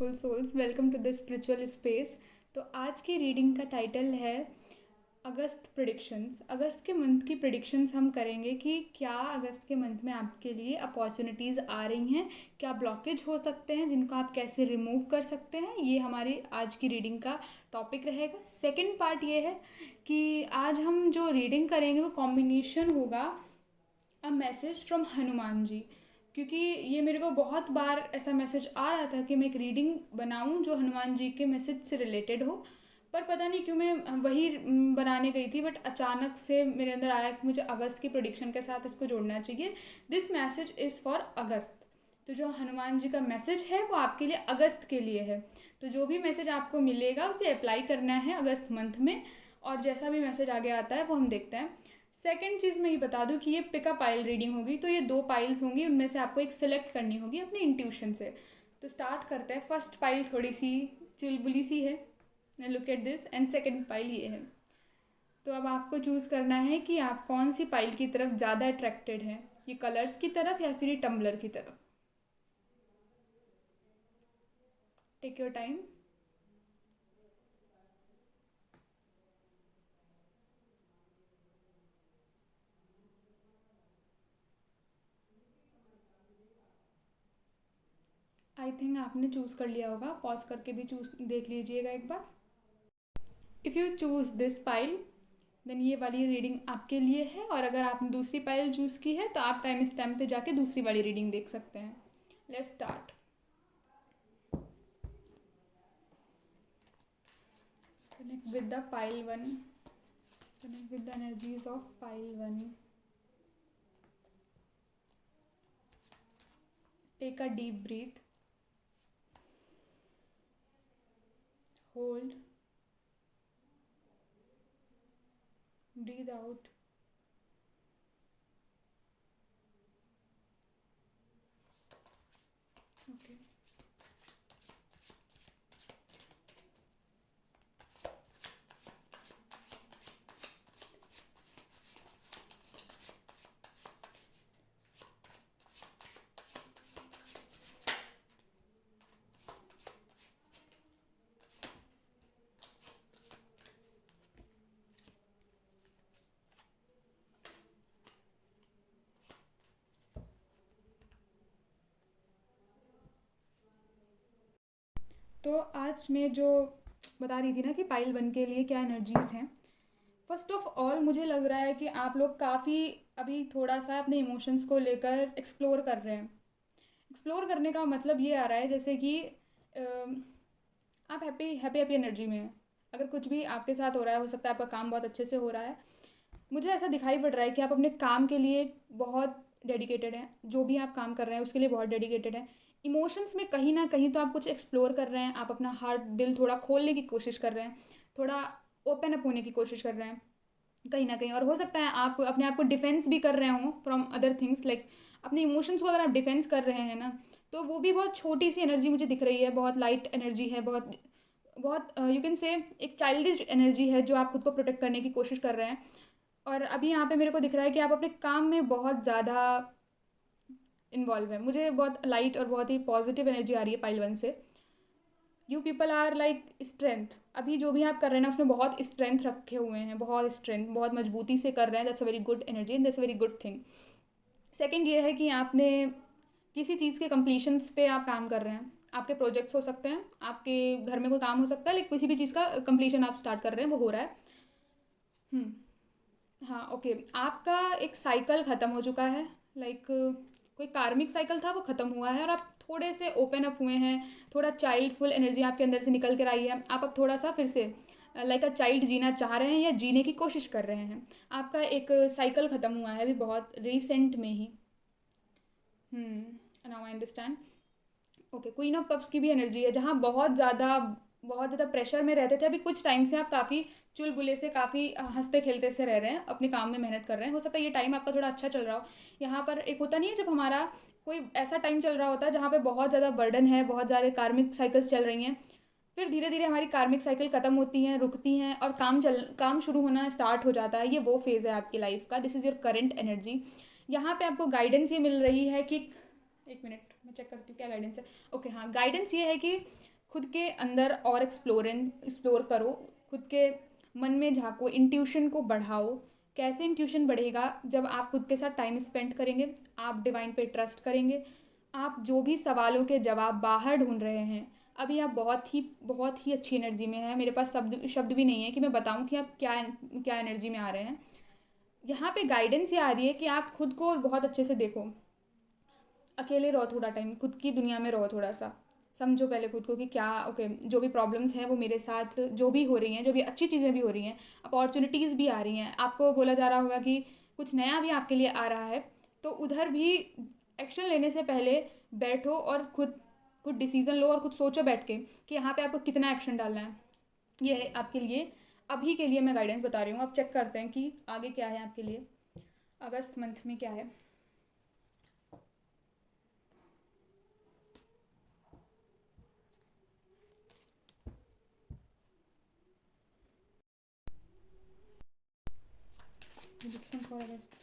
Beautiful souls, welcome to the spiritual space. तो आज की रीडिंग का टाइटल है अगस्त प्रिडिक्शंस। अगस्त के मंथ की प्रिडिक्शंस हम करेंगे कि क्या अगस्त के मंथ में आपके लिए अपॉर्चुनिटीज़ आ रही हैं, क्या ब्लॉकेज हो सकते हैं जिनको आप कैसे रिमूव कर सकते हैं। ये हमारी आज की रीडिंग का टॉपिक रहेगा। सेकंड पार्ट ये है कि आज हम जो रीडिंग करेंगे वो कॉम्बिनेशन होगा a message from Hanuman ji, क्योंकि ये मेरे को बहुत बार ऐसा मैसेज आ रहा था कि मैं एक रीडिंग बनाऊं जो हनुमान जी के मैसेज से रिलेटेड हो, पर पता नहीं क्यों मैं वही बनाने गई थी, बट अचानक से मेरे अंदर आया कि मुझे अगस्त की प्रोडिक्शन के साथ इसको जोड़ना चाहिए। दिस मैसेज इज़ फॉर अगस्त। तो जो हनुमान जी का मैसेज है वो आपके लिए अगस्त के लिए है। तो जो भी मैसेज आपको मिलेगा उसे अप्लाई करना है अगस्त मंथ में, और जैसा भी मैसेज आगे आता है वो हम देखते हैं। सेकेंड चीज़ मैं ये बता दूं कि ये पिकअप पाइल रीडिंग होगी, तो ये 2 पाइल्स होंगी, उनमें से आपको एक सिलेक्ट करनी होगी अपने इंट्यूशन से। तो स्टार्ट करते हैं। फर्स्ट पाइल थोड़ी सी चुलबुली सी है, look at this, and second pile ये है। तो अब आपको चूज़ करना है कि आप कौन सी पाइल की तरफ ज़्यादा अट्रैक्टेड हैं, ये कलर्स की तरफ या फिर ये टम्बलर की तरफ। Take your time. I think आपने चूज़ कर लिया होगा, पॉज करके भी चूज़ देख लीजिएगा एक बार। If you choose this pile then ये वाली रीडिंग आपके लिए है, और अगर आपने दूसरी पाइल चूज़ की है तो आप टाइम स्टैम्प पे जाके दूसरी वाली रीडिंग देख सकते हैं। Let's start. Connect with the pile one, connect with the energies of pile one. Take a deep breath, hold, breath out. Okay, तो आज मैं जो बता रही थी ना कि पाइल वन के लिए क्या एनर्जीज़ हैं। फर्स्ट ऑफ ऑल मुझे लग रहा है कि आप लोग काफ़ी अभी थोड़ा सा अपने इमोशंस को लेकर एक्सप्लोर कर रहे हैं। एक्सप्लोर करने का मतलब ये आ रहा है जैसे कि आप हैप्पी हैप्पी हैप्पी एनर्जी में हैं। अगर कुछ भी आपके साथ हो रहा है, हो सकता है आपका काम बहुत अच्छे से हो रहा है। मुझे ऐसा दिखाई पड़ रहा है कि आप अपने काम के लिए बहुत डेडिकेटेड हैं, जो भी आप काम कर रहे हैं उसके लिए बहुत डेडिकेटेड हैं। इमोशंस में कहीं ना कहीं तो आप कुछ एक्सप्लोर कर रहे हैं, आप अपना हार्ट दिल थोड़ा खोलने की कोशिश कर रहे हैं, थोड़ा ओपन अप होने की कोशिश कर रहे हैं कहीं ना कहीं। और हो सकता है आप अपने आप को डिफेंस भी कर रहे हों फ्रॉम अदर थिंग्स, लाइक अपने इमोशंस को अगर आप डिफेंस कर रहे हैं ना, तो वो भी बहुत छोटी सी एनर्जी मुझे दिख रही है, बहुत लाइट एनर्जी है, बहुत बहुत यू कैन से एक चाइल्डिश एनर्जी है जो आप खुद को प्रोटेक्ट करने की कोशिश कर रहे हैं। और अभी यहाँ पे मेरे को दिख रहा है कि आप अपने काम में बहुत ज़्यादा इन्वॉल्व है। मुझे बहुत लाइट और बहुत ही पॉजिटिव एनर्जी आ रही है पाइल वन से। You people are like strength, अभी जो भी आप कर रहे हैं ना उसमें बहुत स्ट्रेंथ रखे हुए हैं, बहुत स्ट्रेंथ, बहुत मजबूती से कर रहे हैं। That's a very good energy and that's a very good thing. Second ये है कि आपने किसी चीज़ के कंप्लीशंस पे आप काम कर रहे हैं। आपके प्रोजेक्ट्स हो सकते हैं, आपके घर में कोई काम हो सकता है, लेकिन किसी भी चीज़ का कंप्लीशन आप स्टार्ट कर रहे हैं, वो हो रहा है। हाँ, ओके। आपका एक साइकिल ख़त्म हो चुका है, लाइक कोई कार्मिक साइकिल था वो ख़त्म हुआ है, और आप थोड़े से ओपन अप हुए हैं। थोड़ा चाइल्डफुल एनर्जी आपके अंदर से निकल कर आई है। आप अब थोड़ा सा फिर से लाइक अ चाइल्ड जीना चाह रहे हैं या जीने की कोशिश कर रहे हैं। आपका एक साइकिल ख़त्म हुआ है अभी बहुत रिसेंट में ही। Now I understand. Okay, queen of cups की भी एनर्जी है, जहाँ बहुत ज़्यादा प्रेशर में रहते थे, अभी कुछ टाइम से आप काफ़ी चुलबुले से, काफ़ी हंसते खेलते से रह रहे हैं, अपने काम में मेहनत कर रहे हैं। हो सकता है ये टाइम आपका थोड़ा अच्छा चल रहा हो। यहाँ पर एक होता नहीं है जब हमारा कोई ऐसा टाइम चल रहा होता है जहाँ पे बहुत ज़्यादा बर्डन है, बहुत सारे कार्मिक साइकिल्स चल रही हैं, फिर धीरे धीरे हमारी कार्मिक साइकिल ख़त्म होती हैं, रुकती हैं, और काम शुरू होना स्टार्ट हो जाता है। ये वो फेज़ है आपकी लाइफ का। This is your current energy. यहाँ पे आपको गाइडेंस ये मिल रही है कि एक मिनट मैं चेक करती हूँ क्या गाइडेंस है। ओके, हाँ, गाइडेंस ये है कि खुद के अंदर और एक्सप्लोर करो, खुद के मन में झाँको, इंट्यूशन को बढ़ाओ। कैसे इंट्यूशन बढ़ेगा? जब आप खुद के साथ टाइम स्पेंड करेंगे, आप डिवाइन पे ट्रस्ट करेंगे, आप जो भी सवालों के जवाब बाहर ढूंढ रहे हैं, अभी आप बहुत ही अच्छी एनर्जी में हैं। मेरे पास शब्द शब्द भी नहीं है कि मैं बताऊं कि आप क्या क्या एनर्जी में आ रहे हैं। यहाँ पे गाइडेंस ये आ रही है कि आप खुद को बहुत अच्छे से देखो, अकेले रहो थोड़ा टाइम, खुद की दुनिया में रहो, थोड़ा सा समझो पहले खुद को कि क्या ओके, जो भी प्रॉब्लम्स हैं वो मेरे साथ जो भी हो रही हैं, जो भी अच्छी चीज़ें भी हो रही हैं, अपॉर्चुनिटीज़ भी आ रही हैं, आपको बोला जा रहा होगा कि कुछ नया भी आपके लिए आ रहा है, तो उधर भी एक्शन लेने से पहले बैठो और खुद खुद डिसीज़न लो और खुद सोचो बैठ के कि यहाँ पे आपको कितना एक्शन डालना है। ये है आपके लिए, अभी के लिए मैं गाइडेंस बता रही हूँ। अब चेक करते हैं कि आगे क्या है आपके लिए, अगस्त मंथ में क्या है। Prediction for August.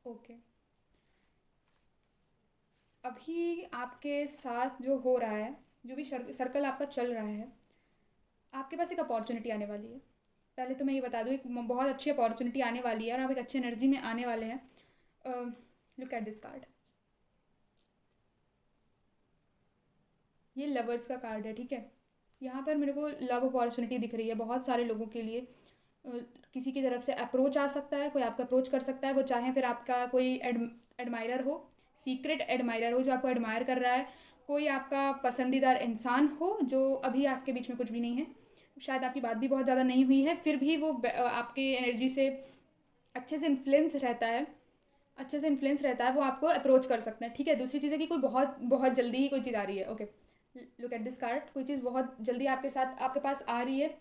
ओके, अभी आपके साथ जो हो रहा है, जो भी सर्कल आपका चल रहा है, आपके पास एक अपॉर्चुनिटी आने वाली है। पहले तो मैं ये बता दूँ, एक बहुत अच्छी अपॉर्चुनिटी आने वाली है और आप एक अच्छी एनर्जी में आने वाले हैं। लुक एट दिस कार्ड, ये लवर्स का कार्ड है, ठीक है। यहाँ पर मेरे को लव अपॉर्चुनिटी दिख रही है बहुत सारे लोगों के लिए। अ, किसी की तरफ से अप्रोच आ सकता है, कोई आपका अप्रोच कर सकता है, वो चाहे फिर आपका कोई एडमायरर हो, सीक्रेट एडमायरर हो जो आपको एडमायर कर रहा है, कोई आपका पसंदीदार इंसान हो जो अभी आपके बीच में कुछ भी नहीं है, शायद आपकी बात भी बहुत ज़्यादा नहीं हुई है, फिर भी वो आपकी एनर्जी से अच्छे से इन्फ्लुएंस रहता है, वो आपको अप्रोच कर सकते हैं, ठीक है। दूसरी चीज़ है कि कोई बहुत बहुत जल्दी ही कोई चीज़ आ रही है। Okay, look at this card, कोई चीज़ बहुत जल्दी आपके पास आ रही है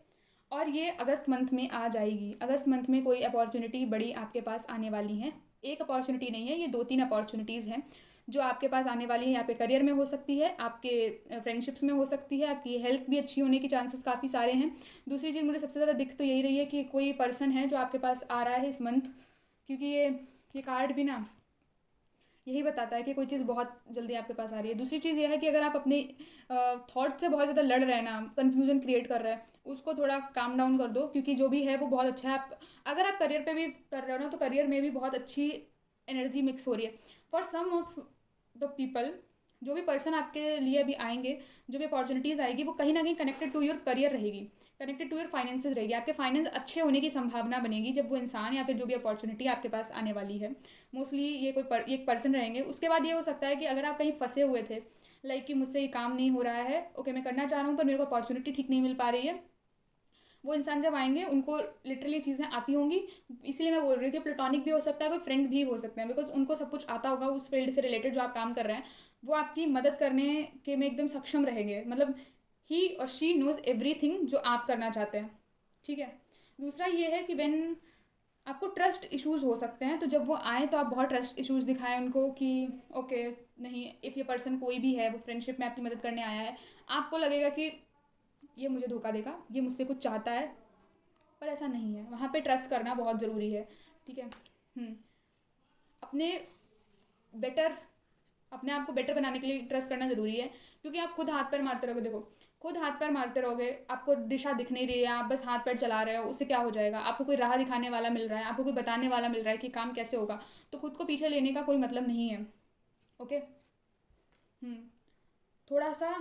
और ये अगस्त मंथ में आ जाएगी। अगस्त मंथ में कोई अपॉर्चुनिटी बड़ी आपके पास आने वाली है। एक अपॉर्चुनिटी नहीं है, ये 2-3 अपॉर्चुनिटीज़ हैं जो आपके पास आने वाली है। यहाँ पे करियर में हो सकती है, आपके फ्रेंडशिप्स में हो सकती है, आपकी हेल्थ भी अच्छी होने के चांसेस काफ़ी सारे हैं। दूसरी चीज़ मुझे सबसे ज़्यादा दिख तो यही रही है कि कोई पर्सन है जो आपके पास आ रहा है इस मंथ, क्योंकि ये कार्ड भी ना यही बताता है कि कोई चीज़ बहुत जल्दी आपके पास आ रही है। दूसरी चीज़ ये है कि अगर आप अपने थॉट से बहुत ज़्यादा लड़ रहे हैं ना, कन्फ्यूजन क्रिएट कर रहे हैं, उसको थोड़ा काम डाउन कर दो, क्योंकि जो भी है वो बहुत अच्छा है। अगर आप करियर पे भी कर रहे हो ना, तो करियर में भी बहुत अच्छी एनर्जी मिक्स हो रही है। For some of the people, जो भी पर्सन आपके लिए अभी आएंगे, जो भी अपॉर्चुनिटीज़ आएगी, वो कहीं ना कहीं कनेक्टेड टू योर करियर रहेगी, कनेक्टेड टू योर फाइनेंसेस रहेगी। आपके फाइनेंस अच्छे होने की संभावना बनेगी जब वो इंसान या फिर जो भी अपॉर्चुनिटी आपके पास आने वाली है। मोस्टली ये एक पर्सन रहेंगे। उसके बाद ये हो सकता है कि अगर आप कहीं फंसे हुए थे, लाइक कि मुझसे ये काम नहीं हो रहा है, ओके मैं करना चाह रहा हूँ पर मेरे को अपॉर्चुनिटी ठीक नहीं मिल पा रही है, वो इंसान जब आएंगे उनको लिटरली चीज़ें आती होंगी। इसलिए मैं बोल रही हूँ कि प्लेटोनिक भी हो सकता है, कोई फ्रेंड भी हो सकते हैं, बिकॉज उनको सब कुछ आता होगा उस फील्ड से रिलेटेड जो आप काम कर रहे हैं। वो आपकी मदद करने के में एकदम सक्षम रहेंगे, मतलब ही और शी नोज एवरीथिंग जो आप करना चाहते हैं, ठीक है। दूसरा ये है कि व्हेन आपको ट्रस्ट इश्यूज हो सकते हैं, तो जब वो आए तो आप बहुत ट्रस्ट इश्यूज दिखाएं उनको कि ओके नहीं, इफ़ ये पर्सन कोई भी है वो फ्रेंडशिप में आपकी मदद करने आया है, आपको लगेगा कि ये मुझे धोखा देगा, ये मुझसे कुछ चाहता है, पर ऐसा नहीं है। वहाँ पे ट्रस्ट करना बहुत ज़रूरी है, ठीक है। अपने बेटर अपने आप को बेटर बनाने के लिए ट्रस्ट करना ज़रूरी है, क्योंकि आप खुद हाथ पैर मारते रहोगे, देखो खुद हाथ पैर मारते रहोगे, आपको दिशा दिख नहीं रही है, आप बस हाथ पैर चला रहे हो, उससे क्या हो जाएगा? आपको कोई राह दिखाने वाला मिल रहा है, आपको कोई बताने वाला मिल रहा है कि काम कैसे होगा, तो खुद को पीछे लेने का कोई मतलब नहीं है। ओके। हम्म थोड़ा सा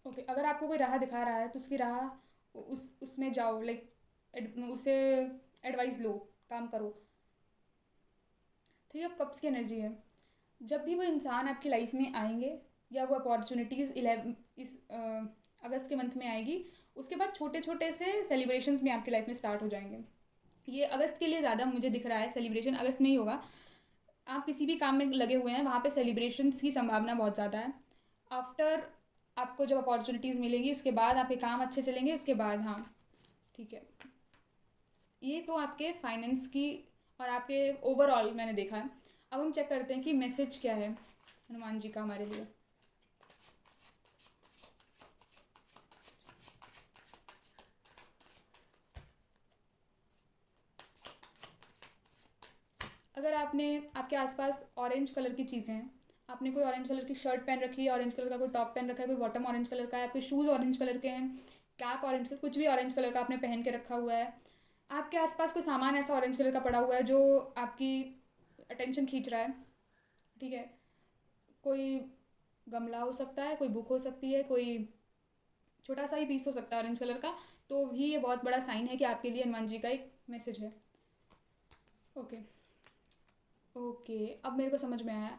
ओके, अगर आपको कोई राह दिखा रहा है तो उसकी राह उसमें जाओ, लाइक उसे एडवाइस लो, काम करो। थ्री ऑफ कप्स की एनर्जी है, जब भी वो इंसान आपकी लाइफ में आएंगे या वो अपॉर्चुनिटीज़ इस अगस्त के मंथ में आएगी, उसके बाद छोटे छोटे से सेलिब्रेशंस भी आपकी लाइफ में स्टार्ट हो जाएंगे। ये अगस्त के लिए ज़्यादा मुझे दिख रहा है, सेलिब्रेशन अगस्त में ही होगा। आप किसी भी काम में लगे हुए हैं, वहाँ पे सेलिब्रेशंस की संभावना बहुत ज़्यादा है। आफ्टर आपको जब अपॉर्चुनिटीज़ मिलेंगी उसके बाद आपके काम अच्छे चलेंगे, उसके बाद हाँ, ठीक है। ये तो आपके फाइनेंस की और आपके ओवरऑल मैंने देखा है। अब हम चेक करते हैं कि मैसेज क्या है हनुमान जी का हमारे लिए। अगर आपने आपके आसपास ऑरेंज कलर की चीज़ें हैं, आपने कोई ऑरेंज कलर की शर्ट पहन रखी है, ऑरेंज कलर का कोई टॉप पहन रखा है, कोई बॉटम ऑरेंज कलर का है, आपके शूज़ ऑरेंज कलर के हैं, कैप ऑरेंज कलर, कुछ भी ऑरेंज कलर का आपने पहन के रखा हुआ है, आपके आसपास कोई सामान ऐसा ऑरेंज कलर का पड़ा हुआ है जो आपकी अटेंशन खींच रहा है, ठीक है, कोई गमला हो सकता है, कोई बुक हो सकती है, कोई छोटा सा ही पीस हो सकता है ऑरेंज कलर का, तो भी ये बहुत बड़ा साइन है कि आपके लिए हनुमान जी का एक मैसेज है। ओके। ओके, अब मेरे को समझ में आया।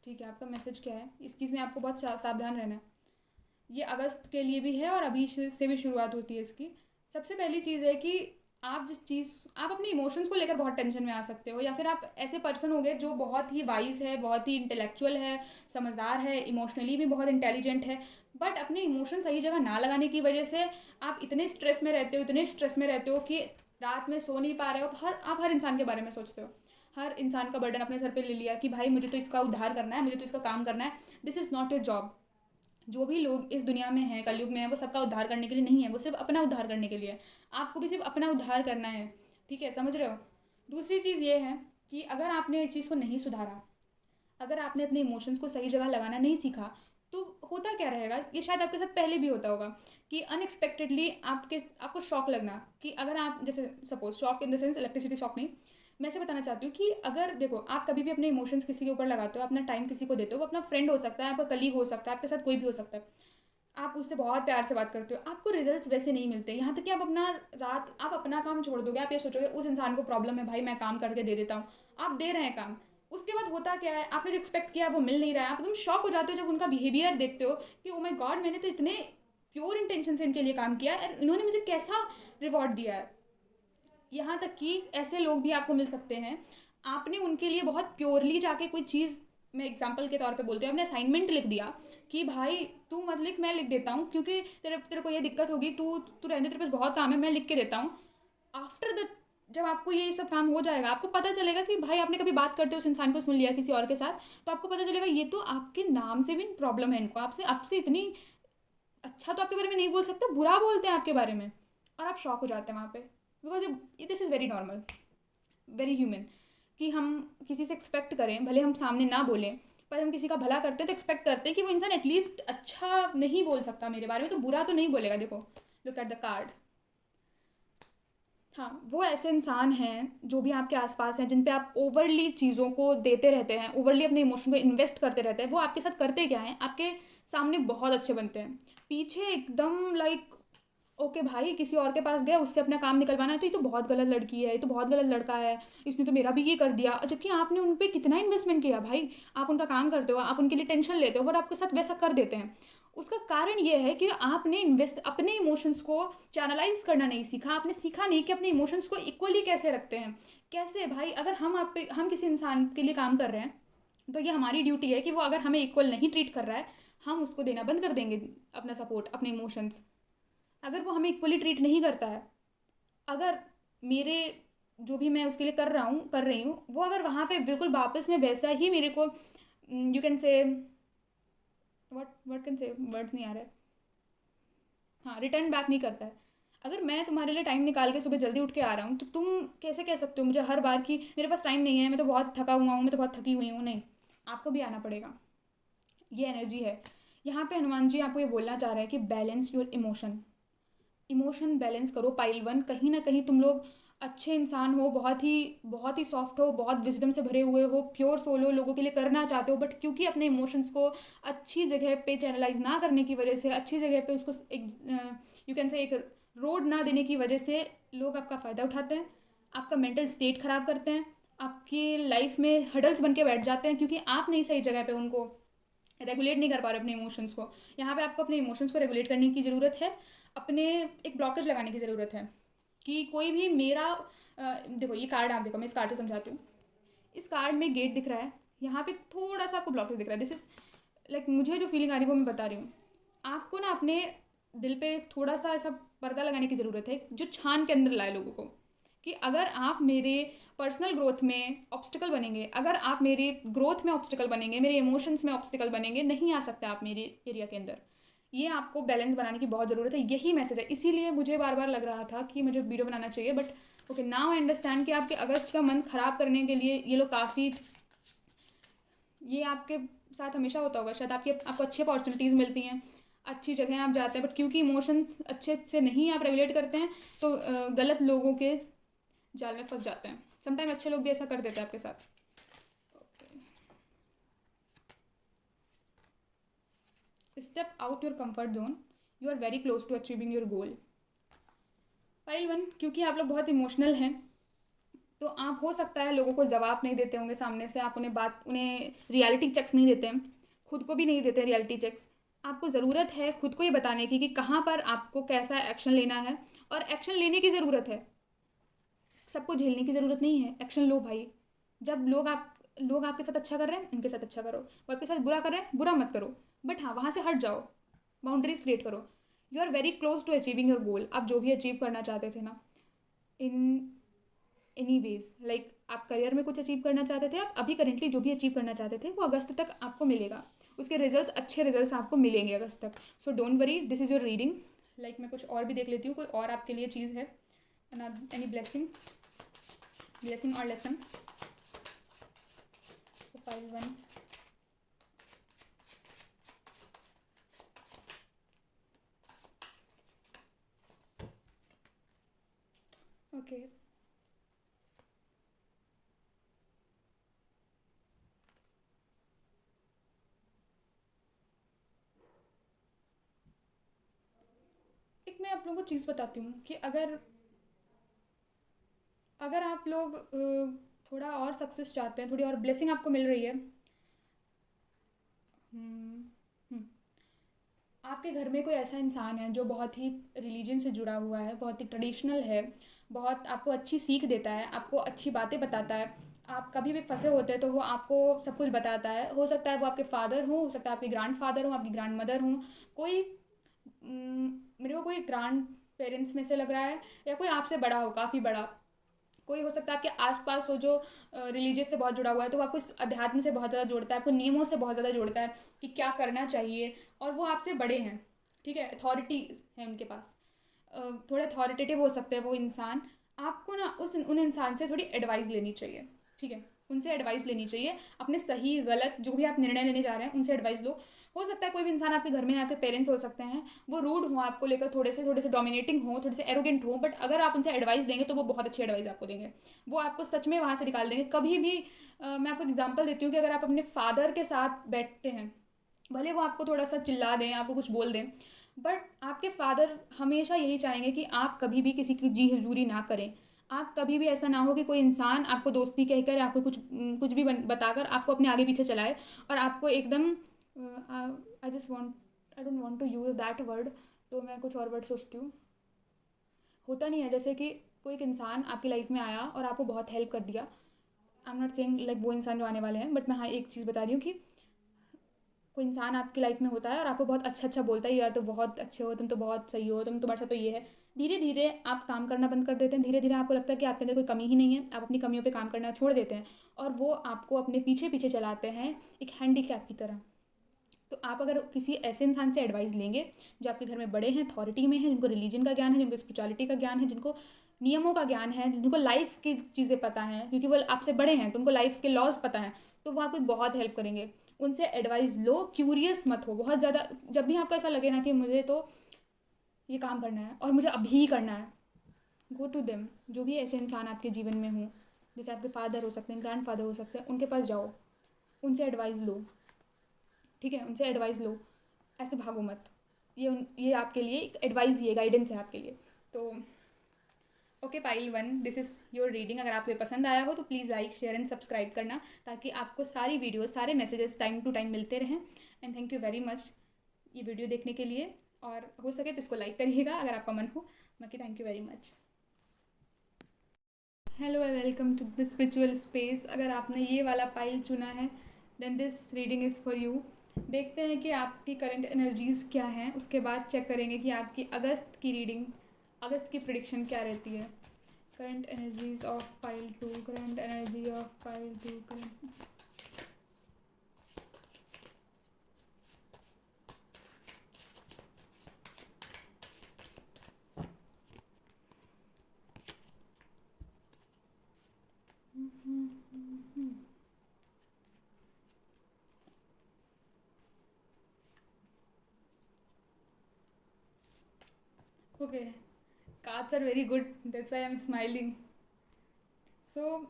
ठीक है, आपका मैसेज क्या है, इस चीज़ में आपको बहुत सावधान रहना है। ये अगस्त के लिए भी है और अभी से भी शुरुआत होती है इसकी। सबसे पहली चीज़ है कि आप अपने इमोशंस को लेकर बहुत टेंशन में आ सकते हो, या फिर आप ऐसे पर्सन हो गए जो बहुत ही वाइज है, बहुत ही इंटेलेक्चुअल है, समझदार है, इमोशनली भी बहुत इंटेलिजेंट है, बट अपने इमोशन सही जगह ना लगाने की वजह से आप इतने स्ट्रेस में रहते हो, इतने स्ट्रेस में रहते हो कि रात में सो नहीं पा रहे हो। आप हर इंसान के बारे में सोचते हो, हर इंसान का बर्डन अपने सर पे ले लिया कि भाई मुझे तो इसका उद्धार करना है, मुझे तो इसका काम करना है। This is not your job. जो भी लोग इस दुनिया में हैं, कलयुग में हैं, वो सबका उद्धार करने के लिए नहीं है, वो सिर्फ अपना उद्धार करने के लिए है। आपको भी सिर्फ अपना उद्धार करना है, ठीक है, समझ रहे हो। दूसरी चीज़ ये है कि अगर आपने इस चीज़ को नहीं सुधारा, अगर आपने अपने इमोशंस को सही जगह लगाना नहीं सीखा, तो होता क्या रहेगा, ये शायद आपके साथ पहले भी होता होगा कि अनएक्सपेक्टेडली आपको शॉक लगना, कि अगर आप जैसे suppose shock in the sense electricity shock नहीं, मैं ऐसे बताना चाहती हूँ कि अगर देखो आप कभी भी अपने इमोशंस किसी के ऊपर लगाते हो, अपना टाइम किसी को देते हो, वो अपना फ्रेंड हो सकता है, आपका कलीग हो सकता है, आपके साथ कोई भी हो सकता है, आप उससे बहुत प्यार से बात करते हो, आपको रिजल्ट्स वैसे नहीं मिलते, यहाँ तक कि आप अपना काम छोड़ दोगे, आप ये सोचोगे उस इंसान को प्रॉब्लम है भाई, मैं काम करके दे देता हूँ। आप दे रहे हैं काम, उसके बाद होता क्या है, आपने जो एक्सपेक्ट किया वो मिल नहीं रहा है, आप एकदम शॉक हो जाते हो जब उनका बिहेवियर देखते हो कि ओ माय गॉड, मैंने तो इतने प्योर इंटेंशन से इनके लिए काम किया है, इन्होंने मुझे कैसा रिवॉर्ड दिया है। यहाँ तक कि ऐसे लोग भी आपको मिल सकते हैं, आपने उनके लिए बहुत प्योरली जाके कोई चीज़, मैं एग्जांपल के तौर पे बोलती हूँ, आपने असाइनमेंट लिख दिया कि भाई तू मत लिख, मैं लिख देता हूँ, क्योंकि तेरे तेरे को ये दिक्कत होगी, तू तू रहने, तेरे पास बहुत काम है, मैं लिख के देता हूँ। आफ्टर द जब आपको ये सब काम हो जाएगा, आपको पता चलेगा कि भाई आपने कभी बात करते उस इंसान को सुन लिया किसी और के साथ, तो आपको पता चलेगा ये तो आपके नाम से भी प्रॉब्लम है इनको, आपसे आपसे इतनी अच्छा तो आपके बारे में नहीं बोल सकते, बुरा बोलते हैं आपके बारे में, और आप शॉक हो जाते हैं वहाँ पे, because this is very normal, very human, कि हम किसी से एक्सपेक्ट करें, भले हम सामने ना बोलें, पर हम किसी का भला करते हैं तो एक्सपेक्ट करते हैं कि वो इंसान एटलीस्ट अच्छा नहीं बोल सकता मेरे बारे में, तो बुरा तो नहीं बोलेगा। देखो, लुक एट द कार्ड। हाँ, वो ऐसे इंसान हैं जो भी आपके आसपास हैं, जिन पे आप ओवरली चीज़ों को देते रहते हैं, ओवरली अपने इमोशन को इन्वेस्ट करते रहते हैं, वो आपके साथ करते क्या हैं, आपके सामने बहुत अच्छे बनते हैं, पीछे एकदम लाइक ओके भाई, किसी और के पास गया, उससे अपना काम निकलवाना है, तो ये तो बहुत गलत लड़की है, ये तो बहुत गलत लड़का है, इसने तो मेरा भी ये कर दिया, जबकि आपने उन पर कितना इन्वेस्टमेंट किया भाई, आप उनका काम करते हो, आप उनके लिए टेंशन लेते हो, और आपके साथ वैसा कर देते हैं। उसका कारण ये है कि आपने इन्वेस्ट अपने इमोशंस को चैनलाइज करना नहीं सीखा, आपने सीखा नहीं कि अपने इमोशंस को इक्वली कैसे रखते हैं। कैसे भाई, अगर हम किसी इंसान के लिए काम कर रहे हैं, तो ये हमारी ड्यूटी है कि वो अगर हमें इक्वल नहीं ट्रीट कर रहा है, हम उसको देना बंद कर देंगे अपना सपोर्ट, अपने इमोशंस। अगर वो हमें इक्वली ट्रीट नहीं करता है, अगर मेरे जो भी मैं उसके लिए कर रही हूँ, वो अगर वहाँ पे बिल्कुल वापस में वैसा ही मेरे को, you can say what can say, words नहीं आ रहे, हाँ, रिटर्न बैक नहीं करता है। अगर मैं तुम्हारे लिए टाइम निकाल के सुबह जल्दी उठ के आ रहा हूँ, तो तुम कैसे कह सकते हो मुझे हर बार कि मेरे पास टाइम नहीं है, मैं तो बहुत थका हुआ हूँ, मैं तो बहुत थकी हुई हूँ। नहीं, आपको भी आना पड़ेगा, ये एनर्जी है। यहाँ पे हनुमान जी आपको ये बोलना चाह रहे हैं कि balance your emotion, emotion balance करो। पाइल वन, कहीं ना कहीं तुम लोग अच्छे इंसान हो, बहुत ही सॉफ्ट हो, बहुत विजडम से भरे हुए हो, प्योर सोल हो, लोगों के लिए करना चाहते हो, बट क्योंकि अपने इमोशंस को अच्छी जगह पे चैनलाइज ना करने की वजह से, अच्छी जगह पे उसको एक यू कैन से एक रोड ना देने की वजह से, लोग आपका फ़ायदा उठाते हैं, आपका मेंटल स्टेट ख़राब करते हैं, आपकी लाइफ में हडल्स बन के बैठ जाते हैं, क्योंकि आप नहीं सही जगह पे उनको रेगुलेट नहीं कर पा रहे अपने इमोशंस को। यहाँ पे आपको अपने इमोशंस को रेगुलेट करने की ज़रूरत है, अपने एक ब्लॉकेज लगाने की ज़रूरत है कि कोई भी मेरा देखो ये कार्ड, आप देखो, मैं इस कार्ड से समझाती हूँ। इस कार्ड में गेट दिख रहा है, यहाँ पे थोड़ा सा आपको ब्लॉकेज दिख रहा है, दिस इज लाइक मुझे जो फीलिंग आ रही है वो मैं बता रही हूँ। आपको ना अपने दिल पे थोड़ा सा ऐसा पर्दा लगाने की ज़रूरत है जो छान के अंदर लाए लोगों को, कि अगर आप मेरे पर्सनल ग्रोथ में ऑब्स्टिकल बनेंगे, अगर आप मेरी ग्रोथ में ऑब्स्टिकल बनेंगे, मेरे इमोशंस में ऑब्स्टिकल बनेंगे, नहीं आ सकते आप मेरे एरिया के अंदर। ये आपको बैलेंस बनाने की बहुत ज़रूरत है, यही मैसेज है। इसीलिए मुझे बार बार लग रहा था कि मुझे वीडियो बनाना चाहिए, but okay now I understand कि आपके अगस्त का मन ख़राब करने के लिए ये लोग काफ़ी, ये आपके साथ हमेशा होता होगा शायद। आपको अच्छी अपॉर्चुनिटीज़ मिलती हैं, अच्छी जगह आप जाते हैं, बट क्योंकि इमोशंस अच्छे से नहीं आप रेगुलेट करते हैं तो गलत लोगों के जाल में फंस जाते हैं। समटाइम अच्छे लोग भी ऐसा कर देते हैं आपके साथ। Step out your comfort zone, you are very close to achieving your goal. Pile 1, क्योंकि आप लोग बहुत इमोशनल हैं तो आप हो सकता है लोगों को जवाब नहीं देते होंगे सामने से, आप उन्हें रियलिटी चेक्स नहीं देते हैं, खुद को भी नहीं देते रियलिटी चेक्स। आपको ज़रूरत है खुद को ये बताने की कि कहाँ पर आपको कैसा एक्शन लेना है, और एक्शन लेने की ज़रूरत है। सबको झेलने की ज़रूरत नहीं है, एक्शन लो भाई। जब लोग आपके साथ अच्छा कर रहे हैं, उनके साथ अच्छा करो। वो आपके साथ बुरा कर रहे हैं, बुरा मत करो, बट हाँ वहाँ से हट जाओ, बाउंड्रीज क्रिएट करो। You are very close to achieving your goal. आप जो भी अचीव करना चाहते थे ना, इन एनी वेज, लाइक आप करियर में कुछ अचीव करना चाहते थे, आप अभी करेंटली जो भी अचीव करना चाहते थे वो अगस्त तक आपको मिलेगा। उसके रिजल्ट्स, अच्छे रिजल्ट्स आपको मिलेंगे अगस्त तक। So don't worry, this is your reading. Like मैं कुछ और भी देख लेती हूँ, कोई और आपके लिए चीज़ है, एनी ब्लेसिंग और लेसन। File 1, okay. एक मैं आप लोगों को चीज़ बताती हूँ कि अगर आप लोग थोड़ा और सक्सेस चाहते हैं, थोड़ी और ब्लेसिंग आपको मिल रही है, हम्म, हम्म, आपके घर में कोई ऐसा इंसान है जो बहुत ही रिलीजन से जुड़ा हुआ है, बहुत ही ट्रेडिशनल है, बहुत आपको अच्छी सीख देता है, आपको अच्छी बातें बताता है। आप कभी भी फंसे होते हैं तो वो आपको सब कुछ बताता है। हो सकता है वो आपके फादर हो सकता है आपके ग्रैंड फादर हो, आपकी ग्रैंड मदर हो, कोई मेरे को कोई ग्रैंड पेरेंट्स में से लग रहा है, या कोई आपसे बड़ा हो, काफ़ी बड़ा। कोई हो सकता है आपके आसपास हो जो रिलीजियस से बहुत जुड़ा हुआ है, तो वो आपको इस अध्यात्म से बहुत ज़्यादा जोड़ता है, आपको नियमों से बहुत ज़्यादा जोड़ता है कि क्या करना चाहिए। और वो आपसे बड़े हैं, ठीक है, अथॉरिटी है उनके पास, थोड़े अथॉरिटेटिव हो सकते हैं वो इंसान। आपको ना उन इंसान से थोड़ी एडवाइस लेनी चाहिए, ठीक है, उनसे एडवाइस लेनी चाहिए। अपने सही गलत जो भी आप निर्णय लेने जा रहे हैं उनसे एडवाइस लो। हो सकता है कोई भी इंसान आपके घर में, आपके पेरेंट्स हो सकते हैं, वो रूड हो आपको लेकर, थोड़े से डोमिनेटिंग हो, थोड़े से एरोगेंट हो, बट अगर आप उनसे एडवाइस देंगे तो वो बहुत अच्छी एडवाइस आपको देंगे। वो आपको सच में वहाँ से निकाल देंगे। कभी भी मैं आपको एग्जांपल देती हूँ कि अगर आप अपने फादर के साथ बैठते हैं, भले वो आपको थोड़ा सा चिल्ला दें, आपको कुछ बोल दें, बट आपके फादर हमेशा यही चाहेंगे कि आप कभी भी किसी की जी हजूरी ना करें। आप कभी भी ऐसा ना हो कि कोई इंसान आपको दोस्ती कहकर, आपको कुछ भी बताकर आपको अपने आगे पीछे चलाए, और आपको एकदम I don't want to use that word, तो मैं कुछ और वर्ड सोचती हूँ। होता नहीं है जैसे कि कोई एक इंसान आपकी लाइफ में आया और आपको बहुत हेल्प कर दिया। I am not saying like वो इंसान जो आने वाले हैं, बट मैं हाँ एक चीज़ बता रही हूँ कि कोई इंसान आपकी लाइफ में होता है और आपको बहुत अच्छा बोलता है, यार तो बहुत अच्छे हो, तुम तो बहुत सही हो, तुम्हारे साथ तो ये है। धीरे धीरे आप काम करना बंद कर देते हैं, धीरे धीरे आपको लगता है कि आपके अंदर कोई कमी ही नहीं है, आप अपनी कमियों पे काम करना छोड़ देते हैं, और वो आपको अपने पीछे पीछे चलाते हैं एक हैंडीकैप की तरह। तो आप अगर किसी ऐसे इंसान से एडवाइस लेंगे जो आपके घर में बड़े हैं, अथॉरिटी में हैं, जिनको रिलीजन का ज्ञान है, जिनको स्पिरिचुअलिटी का ज्ञान है, जिनको नियमों का ज्ञान है, जिनको लाइफ की चीज़ें पता हैं, क्योंकि वो आपसे बड़े हैं तो उनको लाइफ के लॉज पता हैं, तो वो आपको बहुत हेल्प करेंगे। उनसे एडवाइस लो, क्यूरियस मत हो बहुत ज़्यादा। जब भी आपको ऐसा लगे ना कि मुझे तो ये काम करना है और मुझे अभी ही करना है, गो टू देम। जो भी ऐसे इंसान आपके जीवन में हों, जैसे आपके फादर हो सकते हैं, ग्रैंड फादर हो सकते हैं, उनके पास जाओ, उनसे एडवाइस लो, ठीक है, उनसे एडवाइस लो, ऐसे भागो मत। ये आपके लिए एक एडवाइस, ये गाइडेंस है आपके लिए। तो okay pile 1, this is your reading. अगर आपको ये पसंद आया हो तो please like share and subscribe करना, ताकि आपको सारी वीडियो, सारे मैसेजेस टाइम टू टाइम मिलते रहें। And thank you very much ये वीडियो देखने के लिए, और हो सके तो इसको लाइक करिएगा अगर आपका मन हो। बाकी thank you very much. Hello and welcome to the spiritual space. अगर आपने ये वाला पाइल चुना है then this reading is for you. देखते हैं कि आपकी करंट एनर्जीज़ क्या हैं, उसके बाद चेक करेंगे कि आपकी अगस्त की रीडिंग, अगस्त की प्रिडिक्शन क्या रहती है। Current energies of pile 2, current energy of pile 2, current. Okay, cards are very good, that's why I'm smiling. So,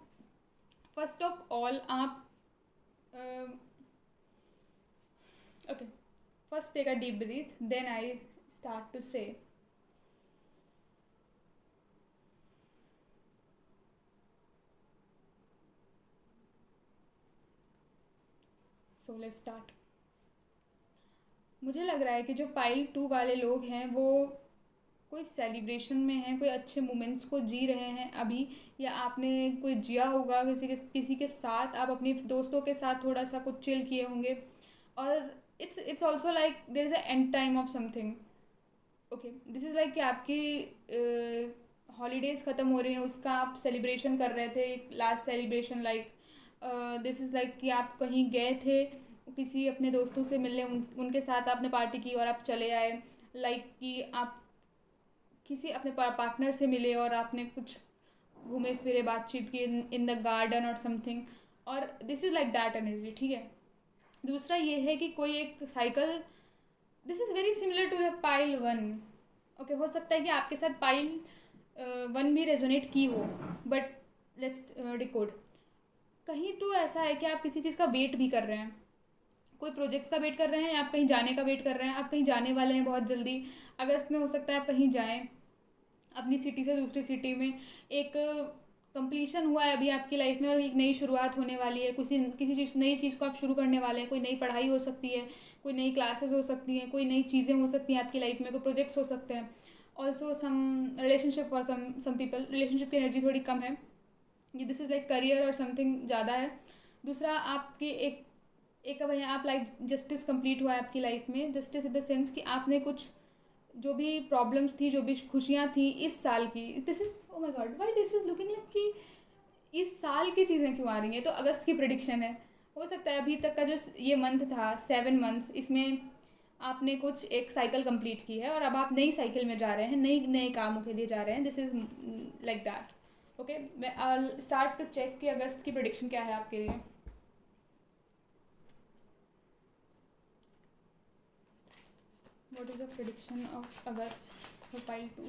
first of all, आप okay, first take a deep breath, then I start to say. So let's start. मुझे लग रहा है कि जो pile 2 वाले लोग हैं वो कोई सेलिब्रेशन में हैं, कोई अच्छे मोमेंट्स को जी रहे हैं अभी, या आपने कोई जिया होगा किसी के साथ, आप अपने दोस्तों के साथ थोड़ा सा कुछ चिल किए होंगे, और it's also like there is a and time of something. Okay, this is like कि आपकी हॉलीडेज़ ख़त्म हो रही हैं, उसका आप सेलिब्रेशन कर रहे थे, last celebration. Like this is like कि आप कहीं गए थे किसी अपने दोस्तों से मिलने, उनके साथ आपने पार्टी की और आप चले आए. लाइक कि आप किसी अपने पार्टनर से मिले और आपने कुछ घूमे फिरे, बातचीत की इन द गार्डन और समथिंग, और this is like that energy. ठीक है. दूसरा ये है कि कोई एक cycle, this is very similar to the pile 1. Okay, हो सकता है कि आपके साथ पाइल 1 भी रेजोनेट की हो, बट लेट्स डिकोड. कहीं तो ऐसा है कि आप किसी चीज़ का वेट भी कर रहे हैं, कोई प्रोजेक्ट्स का वेट कर रहे हैं, या आप कहीं जाने का वेट कर रहे हैं, आप कहीं जाने वाले हैं बहुत जल्दी. अगस्त में हो सकता है आप कहीं जाएं अपनी सिटी से दूसरी सिटी में. एक कंप्लीशन हुआ है अभी आपकी लाइफ में और एक नई शुरुआत होने वाली है. किसी किसी चीज़, नई चीज़ को आप शुरू करने वाले हैं. कोई नई पढ़ाई हो सकती है, कोई नई क्लासेस हो सकती हैं, कोई नई चीज़ें हो सकती हैं आपकी लाइफ में, कोई प्रोजेक्ट्स हो सकते हैं. Also some relationship for some people. Relationship की एनर्जी थोड़ी कम है, ये दिस इज़ लाइक करियर और समथिंग ज़्यादा है. दूसरा आपके एक एक अब यहाँ आप लाइफ जस्टिस कंप्लीट हुआ है आपकी लाइफ में. जस्टिस इन द सेंस कि आपने कुछ, जो भी प्रॉब्लम्स थी, जो भी खुशियाँ थी इस साल की, this is, oh my God, why this is looking like कि इस साल की चीज़ें क्यों आ रही हैं. तो अगस्त की प्रिडिक्शन है. हो सकता है अभी तक का जो ये मंथ था 7 मंथ्स, इसमें आपने कुछ एक साइकिल कंप्लीट की है और अब आप नई साइकिल में जा रहे हैं, नई नए कामों के लिए जा रहे हैं. This is like that. Okay, मैं आई स्टार्ट टू चेक कि अगस्त की प्रिडिक्शन क्या है आपके लिए. What is the prediction of August for pile 2?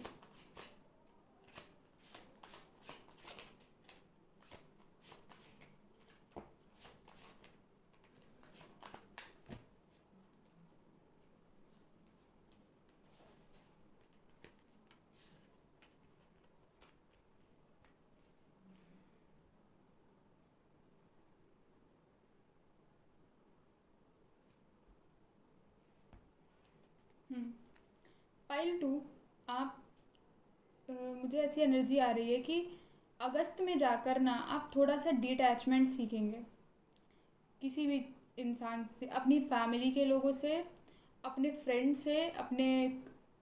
Pile 2, आप मुझे ऐसी एनर्जी आ रही है कि अगस्त में जाकर ना आप थोड़ा सा डिटैचमेंट सीखेंगे किसी भी इंसान से, अपनी फैमिली के लोगों से, अपने फ्रेंड से, अपने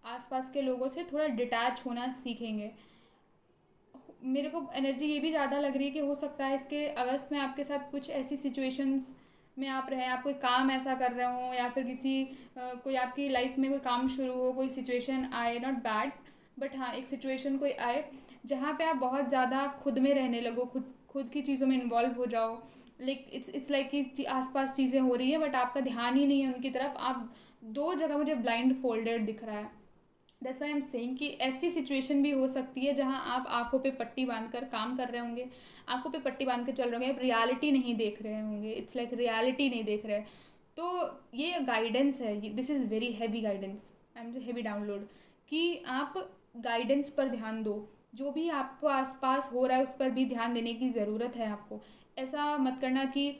आसपास के लोगों से थोड़ा डिटैच होना सीखेंगे. मेरे को एनर्जी ये भी ज़्यादा लग रही है कि हो सकता है इसके अगस्त में आपके साथ कुछ ऐसी सिचुएशंस में आप रहें, आप कोई काम ऐसा कर रहे हो, या फिर कोई आपकी लाइफ में कोई काम शुरू हो, कोई सिचुएशन आए, नॉट बैड, बट हाँ एक सिचुएशन कोई आए जहाँ पे आप बहुत ज़्यादा खुद में रहने लगो, खुद खुद की चीज़ों में इन्वॉल्व हो जाओ. लाइक इट्स लाइक कि आसपास चीज़ें हो रही है बट आपका ध्यान ही नहीं है उनकी तरफ. आप दो जगह, मुझे ब्लाइंड फोल्डेड दिख रहा है. That's why I am saying कि ऐसी सिचुएशन भी हो सकती है जहां आप आंखों पे पट्टी बांध कर काम कर रहे होंगे, आंखों पे पट्टी बांध कर चल रहे होंगे, आप रियलिटी नहीं देख रहे होंगे. इट्स लाइक रियलिटी नहीं देख रहे. तो ये गाइडेंस है, this is very heavy guidance. I am heavy download कि आप गाइडेंस पर ध्यान दो. जो भी आपको आसपास हो रहा है उस पर भी ध्यान देने की ज़रूरत है आपको. ऐसा मत करना कि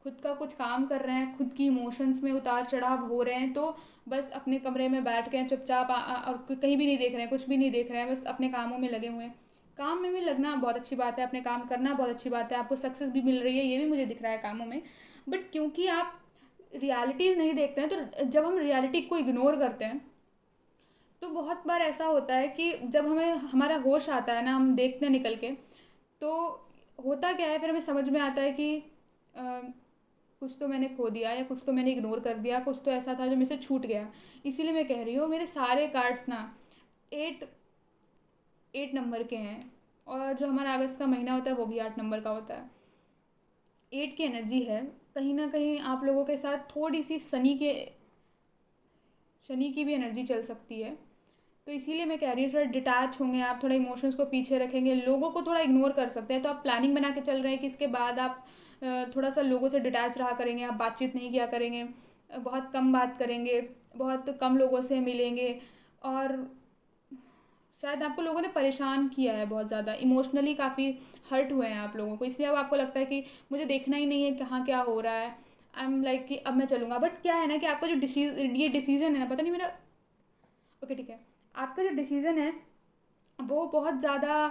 खुद का कुछ काम कर रहे हैं, खुद की इमोशंस में उतार चढ़ाव हो रहे हैं, तो बस अपने कमरे में बैठ के चुपचाप और कहीं भी नहीं देख रहे हैं, कुछ भी नहीं देख रहे हैं, बस अपने कामों में लगे हुए हैं. काम में भी लगना बहुत अच्छी बात है, अपने काम करना बहुत अच्छी बात है, आपको सक्सेस भी मिल रही है, ये भी मुझे दिख रहा है कामों में. बट क्योंकि आप रियलिटीज़ नहीं देखते हैं, तो जब हम रियलिटी को इग्नोर करते हैं तो बहुत बार ऐसा होता है कि जब हमें हमारा होश आता है ना, हम देखते हैं निकल के, तो होता क्या है, फिर हमें समझ में आता है कि कुछ तो मैंने खो दिया, या कुछ तो मैंने इग्नोर कर दिया, कुछ तो ऐसा था जो मेरे से छूट गया। इसीलिए मैं कह रही हूँ, मेरे सारे कार्ड्स ना 8 8 नंबर के हैं, और जो हमारा अगस्त का महीना होता है वो भी 8 नंबर का होता है। 8 की एनर्जी है। कहीं ना कहीं आप लोगों के साथ थोड़ी सी शनि की भी एनर्जी चल सकती है। तो इसीलिए मैं कह रही हूँ, थोड़ा डिटैच होंगे आप, थोड़ा इमोशंस को पीछे रखेंगे, लोगों को थोड़ा इग्नोर कर सकते हैं। तो आप प्लानिंग बना के चल रहे हैं कि इसके बाद आप थोड़ा सा लोगों से डिटैच रहा करेंगे, आप बातचीत नहीं किया करेंगे, बहुत कम बात करेंगे, बहुत कम लोगों से मिलेंगे। और शायद आपको लोगों ने परेशान किया है बहुत ज़्यादा, इमोशनली काफ़ी हर्ट हुए हैं आप लोगों को, इसलिए अब आपको लगता है कि मुझे देखना ही नहीं है कहाँ क्या हो रहा है। आई एम लाइक कि अब मैं चलूँगा। बट क्या है ना कि आपका जो ये डिसीजन है ना, पता नहीं मेरा, ओके ठीक है, आपका जो डिसीजन है वो बहुत ज़्यादा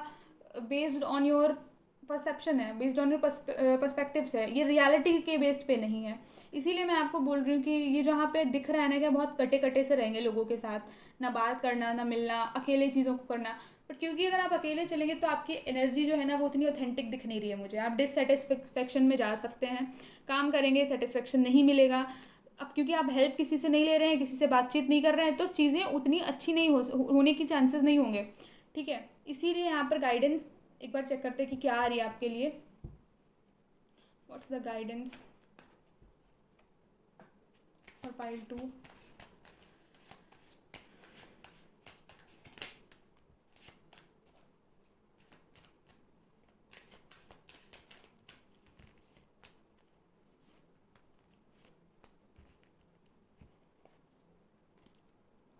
बेस्ड ऑन योर परसेप्शन है, बेस्ड ऑन योर पर्सपेक्टिव्स है, ये रियलिटी के बेस्ड पे नहीं है। इसीलिए मैं आपको बोल रही हूँ कि ये जहाँ पे दिख रहा है ना कि बहुत कटे कटे से रहेंगे लोगों के साथ, ना बात करना, ना मिलना, अकेले चीज़ों को करना। बट क्योंकि अगर आप अकेले चलेंगे तो आपकी एनर्जी जो है ना वो उतनी ऑथेंटिक दिख नहीं रही है मुझे, आप डिससेटिस्फेक्शन में जा सकते हैं। काम करेंगे, सेटिस्फेक्शन नहीं मिलेगा। अब क्योंकि आप हेल्प किसी से नहीं ले रहे हैं, किसी से बातचीत नहीं कर रहे हैं, तो चीज़ें उतनी अच्छी नहीं होने की चांसेस नहीं होंगे। ठीक है, इसीलिए यहाँ पर गाइडेंस एक बार चेक करते हैं कि क्या आ रही है आपके लिए। What's the guidance for pile 2।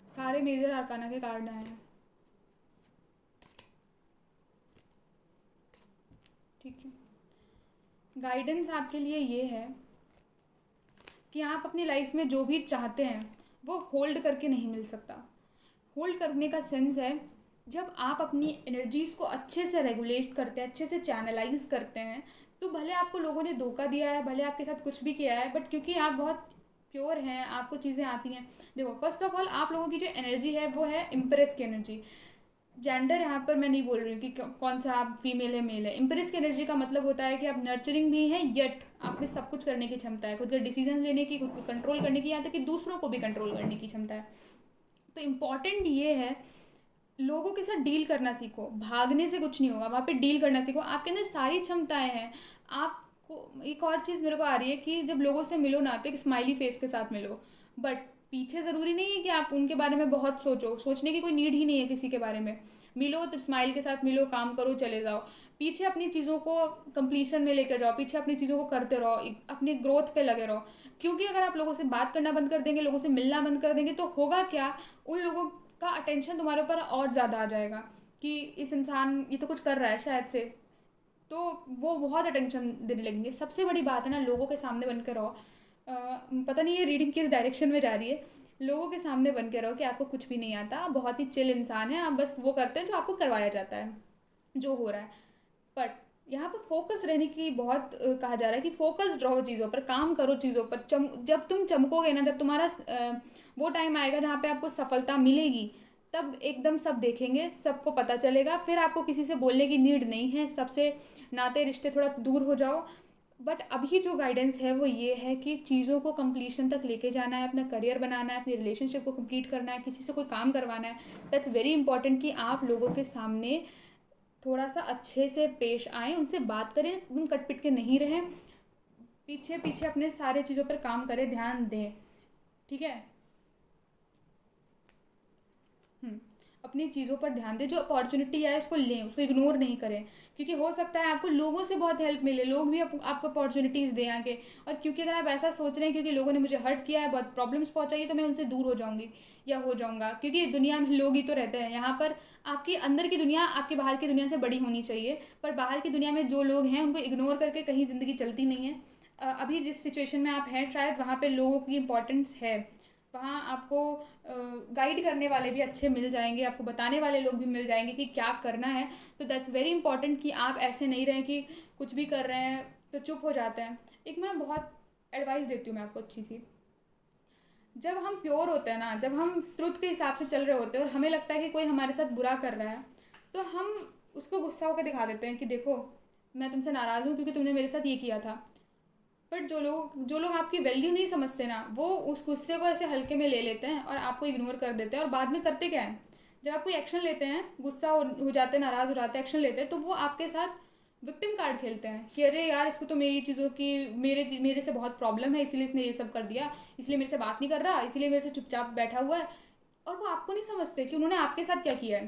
सारे मेजर आर्काना के कार्ड आए हैं। ठीक है, गाइडेंस आपके लिए ये है कि आप अपनी लाइफ में जो भी चाहते हैं वो होल्ड करके नहीं मिल सकता। होल्ड करने का सेंस है, जब आप अपनी एनर्जीज़ को अच्छे से रेगुलेट करते हैं, अच्छे से चैनलाइज करते हैं, तो भले आपको लोगों ने धोखा दिया है, भले आपके साथ कुछ भी किया है, बट क्योंकि आप बहुत प्योर हैं, आपको चीज़ें आती हैं। देखो, फर्स्ट ऑफ ऑल आप लोगों की जो एनर्जी है वो है इम्प्रेस की एनर्जी। जेंडर यहाँ पर मैं नहीं बोल रही हूँ कि कौन सा आप फीमेल है मेल है। इम्प्रेस की एनर्जी का मतलब होता है कि आप नर्चरिंग भी हैं, येट आप में सब कुछ करने की क्षमता है, खुद का डिसीजन लेने की, खुद को कंट्रोल करने की, यहाँ तक कि दूसरों को भी कंट्रोल करने की क्षमता है। तो इम्पॉर्टेंट ये है, लोगों के साथ डील करना सीखो, भागने से कुछ नहीं होगा, वहाँ पे डील करना सीखो, आपके अंदर सारी क्षमताएं हैं। आपको एक और चीज़ मेरे को आ रही है कि जब लोगों से मिलो ना तो एक स्माइली फेस के साथ मिलो। बट पीछे ज़रूरी नहीं है कि आप उनके बारे में बहुत सोचो, सोचने की कोई नीड ही नहीं है किसी के बारे में। मिलो तो स्माइल के साथ मिलो, काम करो, चले जाओ। पीछे अपनी चीज़ों को कंप्लीशन में लेकर जाओ, पीछे अपनी चीज़ों को करते रहो, अपनी ग्रोथ पे लगे रहो। क्योंकि अगर आप लोगों से बात करना बंद कर देंगे, लोगों से मिलना बंद कर देंगे, तो होगा क्या, उन लोगों का अटेंशन तुम्हारे ऊपर और ज़्यादा आ जाएगा कि इस इंसान ये तो कुछ कर रहा है शायद से, तो वो बहुत अटेंशन देने लगेंगे। सबसे बड़ी बात है ना, लोगों के सामने बन के रहो। पता नहीं ये रीडिंग किस डायरेक्शन में जा रही है। लोगों के सामने बन के रहो कि आपको कुछ भी नहीं आता, आप बहुत ही चिल इंसान है, आप बस वो करते हैं जो आपको करवाया जाता है, जो हो रहा है। बट यहाँ पर फोकस रहने की बहुत कहा जा रहा है कि फोकस्ड रहो चीज़ों पर, काम करो चीज़ों पर। जब तुम चमकोगे ना, जब तुम्हारा वो टाइम आएगा जहाँ पे आपको सफलता मिलेगी, तब एकदम सब देखेंगे, सबको पता चलेगा, फिर आपको किसी से बोलने की नीड नहीं है, सबसे नाते रिश्ते थोड़ा दूर हो जाओ। बट अभी जो गाइडेंस है वो ये है कि चीज़ों को कंप्लीशन तक लेके जाना है, अपना करियर बनाना है, अपनी रिलेशनशिप को कंप्लीट करना है, किसी से कोई काम करवाना है। दैट्स वेरी इंपॉर्टेंट कि आप लोगों के सामने थोड़ा सा अच्छे से पेश आएँ, उनसे बात करें, एकदम कट पिट के नहीं रहें, पीछे पीछे अपने सारे चीज़ों पर काम करें, ध्यान दें। ठीक है। हम्म, अपनी चीज़ों पर ध्यान दें, जो अपॉर्चुनिटी आए उसको लें, उसको इग्नोर नहीं करें। क्योंकि हो सकता है आपको लोगों से बहुत हेल्प मिले, लोग भी आपको अपॉर्चुनिटीज़ दें आगे। और क्योंकि अगर आप ऐसा सोच रहे हैं क्योंकि लोगों ने मुझे हर्ट किया है, बहुत प्रॉब्लम्स पहुंचाई है, तो मैं उनसे दूर हो जाऊंगी या हो जाऊंगा, क्योंकि दुनिया में लोग ही तो रहते हैं। यहाँ पर आपकी अंदर की दुनिया आपकी बाहर की दुनिया से बड़ी होनी चाहिए, पर बाहर की दुनिया में जो लोग हैं उनको इग्नोर करके कहीं ज़िंदगी चलती नहीं है। अभी जिस सिचुएशन में आप हैं, शायद वहाँ पे लोगों की इंपॉर्टेंस है। वहाँ आपको गाइड करने वाले भी अच्छे मिल जाएंगे, आपको बताने वाले लोग भी मिल जाएंगे कि क्या करना है। तो दैट्स वेरी इंपॉर्टेंट कि आप ऐसे नहीं रहें कि कुछ भी कर रहे हैं तो चुप हो जाते हैं। एक मैं बहुत एडवाइस देती हूँ मैं आपको अच्छी सी, जब हम प्योर होते हैं ना, जब हम ट्रुथ के हिसाब से चल रहे होते हैं और हमें लगता है कि कोई हमारे साथ बुरा कर रहा है, तो हम उसको गुस्सा होकर दिखा देते हैं कि देखो मैं तुमसे नाराज़ हूँ क्योंकि तुमने मेरे साथ ये किया था। बट जो लोग आपकी वैल्यू नहीं समझते ना, वो उस गुस्से को ऐसे हल्के में ले लेते हैं और आपको इग्नोर कर देते हैं। और बाद में करते क्या है, जब आप कोई एक्शन लेते हैं, गुस्सा हो जाते हैं, नाराज़ हो जाते हैं, एक्शन लेते हैं, तो वो आपके साथ विक्टिम कार्ड खेलते हैं कि अरे यार इसको तो मेरी चीज़ों की मेरे से बहुत प्रॉब्लम है, इसीलिए इसने ये सब कर दिया, इसलिए मेरे से बात नहीं कर रहा, इसीलिए मेरे से चुपचाप बैठा हुआ है। और वो आपको नहीं समझते कि उन्होंने आपके साथ क्या किया है।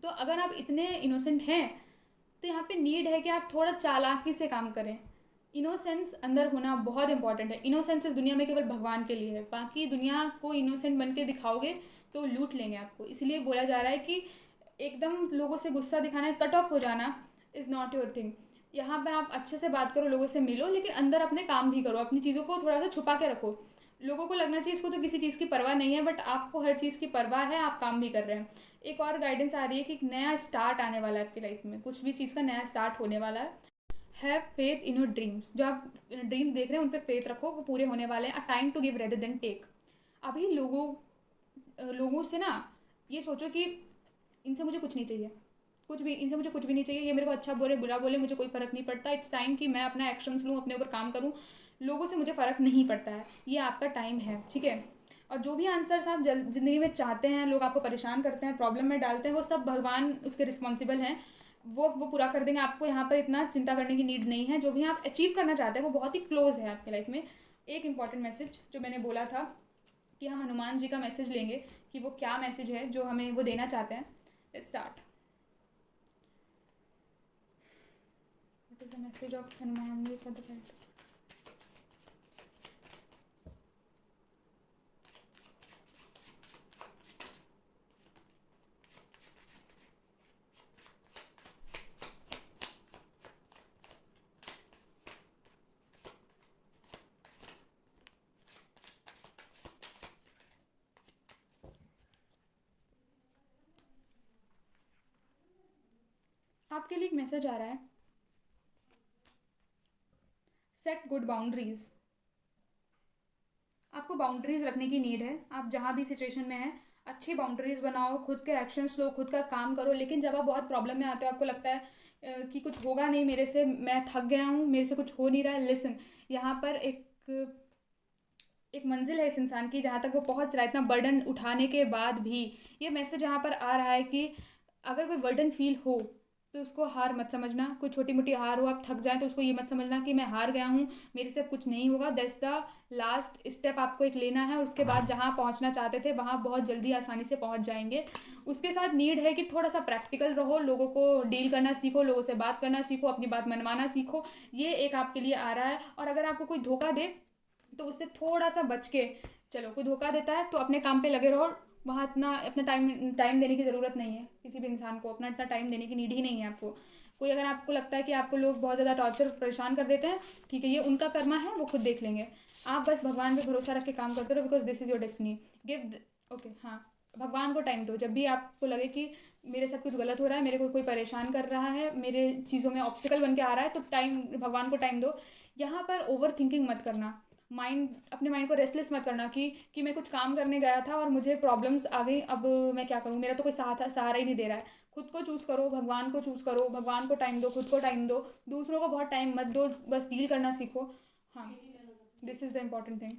तो अगर आप इतने इनोसेंट हैं, तो यहाँ पे नीड है कि आप थोड़ा चालाकी से काम करें। इनोसेंस अंदर होना बहुत इंपॉर्टेंट है। इनोसेंस इस दुनिया में केवल भगवान के लिए है, बाकी दुनिया को इनोसेंट बन के दिखाओगे तो लूट लेंगे आपको। इसलिए बोला जा रहा है कि एकदम लोगों से गुस्सा दिखाना, कट ऑफ हो जाना इज़ नॉट योर थिंग। यहाँ पर आप अच्छे से बात करो, लोगों से मिलो, लेकिन अंदर अपने काम भी करो, अपनी चीज़ों को थोड़ा सा छुपा के रखो। लोगों को लगना चाहिए इसको तो किसी चीज़ की परवाह नहीं है, बट आपको हर चीज़ की परवाह है, आप काम भी कर रहे हैं। एक और गाइडेंस आ रही है कि एक नया स्टार्ट आने वाला है आपकी लाइफ में, कुछ भी चीज़ का नया स्टार्ट होने वाला है। Have faith in your dreams. जो आप ड्रीम देख रहे हैं उन पर फेथ रखो, वो पूरे होने वाले हैं। A time to give rather than take. अभी लोगों से ना ये सोचो कि इनसे मुझे कुछ नहीं चाहिए, कुछ भी इनसे मुझे कुछ भी नहीं चाहिए, ये मेरे को अच्छा बोले बुरा बोले मुझे कोई फ़र्क नहीं पड़ता। इट्स टाइम कि मैं अपना एक्शंस लूँ, अपने ऊपर काम करूँ। लोगों से मुझे फ़र्क नहीं पड़ता है, ये आपका टाइम है, ठीक है। और जो भी आंसर्स आप ज़िंदगी में चाहते हैं, लोग आपको परेशान करते हैं, प्रॉब्लम में डालते हैं, वो सब भगवान उसके रिस्पॉन्सिबल हैं। वो पूरा कर देंगे। आपको यहाँ पर इतना चिंता करने की नीड नहीं है। जो भी आप अचीव करना चाहते हैं वो बहुत ही क्लोज है आपकी लाइफ में। एक इंपॉर्टेंट मैसेज जो मैंने बोला था कि हम हनुमान जी का मैसेज लेंगे, कि वो क्या मैसेज है जो हमें वो देना चाहते हैं। Let's start. What is the message of Hanuman ji for the world? आपके लिए एक मैसेज आ रहा है, सेट गुड बाउंड्रीज। आपको बाउंड्रीज रखने की नीड है। आप जहाँ भी सिचुएशन में हैं, अच्छी बाउंड्रीज बनाओ, खुद के एक्शंस लो, खुद का काम करो। लेकिन जब आप बहुत प्रॉब्लम में आते हो, आपको लगता है कि कुछ होगा नहीं मेरे से, मैं थक गया हूँ, मेरे से कुछ हो नहीं रहा है, लिसन। यहाँ पर एक मंजिल है इस इंसान की जहाँ तक वो पहुँच रहा है, इतना बर्डन उठाने के बाद भी। ये मैसेज यहाँ पर आ रहा है कि अगर कोई बर्डन फील हो तो उसको हार मत समझना। कोई छोटी मोटी हार हो, आप थक जाए तो उसको ये मत समझना कि मैं हार गया हूँ, मेरे से अब कुछ नहीं होगा। दैट्स द लास्ट स्टेप आपको एक लेना है। उसके बाद जहाँ पहुँचना चाहते थे वहाँ बहुत जल्दी आसानी से पहुँच जाएंगे। उसके साथ नीड है कि थोड़ा सा प्रैक्टिकल रहो, लोगों को डील करना सीखो, लोगों से बात करना सीखो, अपनी बात मनवाना सीखो। ये एक आपके लिए आ रहा है। और अगर आपको कोई धोखा दे तो उससे थोड़ा सा बच के चलो। कोई धोखा देता है तो अपने काम पे लगे रहो। वहाँ इतना अपना टाइम टाइम देने की ज़रूरत नहीं है। किसी भी इंसान को अपना इतना टाइम देने की नीड ही नहीं है आपको। कोई अगर आपको लगता है कि आपको लोग बहुत ज़्यादा टॉर्चर परेशान कर देते हैं, ठीक है, ये उनका कर्मा है, वो खुद देख लेंगे। आप बस भगवान पे भरोसा रख के काम करते रहो, because this is your destiny. Give okay, हाँ, भगवान को टाइम दो। जब भी आपको लगे कि मेरे साथ कुछ गलत हो रहा है, मेरे को कोई परेशान कर रहा है, मेरे चीज़ों में ऑब्स्टिकल बन के आ रहा है, तो भगवान को टाइम दो। यहाँ पर ओवर थिंकिंग मत करना। अपने माइंड को रेस्टलेस मत करना कि मैं कुछ काम करने गया था और मुझे प्रॉब्लम्स आ गई, अब मैं क्या करूँ, मेरा तो कोई सहारा ही नहीं दे रहा है। खुद को चूज़ करो, भगवान को चूज़ करो, भगवान को टाइम दो, खुद को टाइम दो। दूसरों को बहुत टाइम मत दो, बस डील करना सीखो। हाँ, this is the important thing.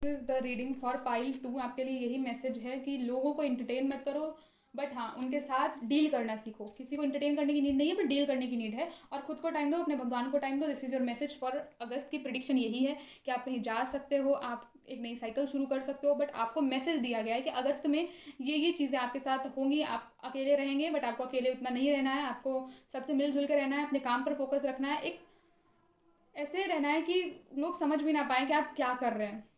This is the reading for pile 2। आपके लिए यही मैसेज है कि लोगों को इंटरटेन मत करो, बट हाँ, उनके साथ डील करना सीखो। किसी को इंटरटेन करने की नीड नहीं है, बट डील करने की नीड है। और खुद को टाइम दो, अपने भगवान को टाइम दो। This is your message for अगस्त की प्रिडिक्शन यही है कि आप कहीं जा सकते हो, आप एक नई साइकिल शुरू कर सकते हो। बट आपको मैसेज दिया गया है कि अगस्त में ये चीज़ें आपके साथ होंगी। आप अकेले रहेंगे, बट आपको अकेले उतना नहीं रहना है। आपको सबसे मिलजुल कर रहना है, अपने काम पर फोकस रखना है। एक ऐसे रहना है कि लोग समझ भी ना पाएँ कि आप क्या कर रहे हैं।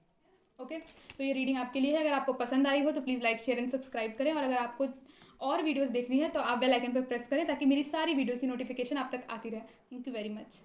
ओके, तो ये रीडिंग आपके लिए है। अगर आपको पसंद आई हो तो please like share and subscribe करें। और अगर आपको और वीडियोस देखनी है तो आप बेल आइकन पर प्रेस करें ताकि मेरी सारी वीडियो की नोटिफिकेशन आप तक आती रहे। Thank you very much.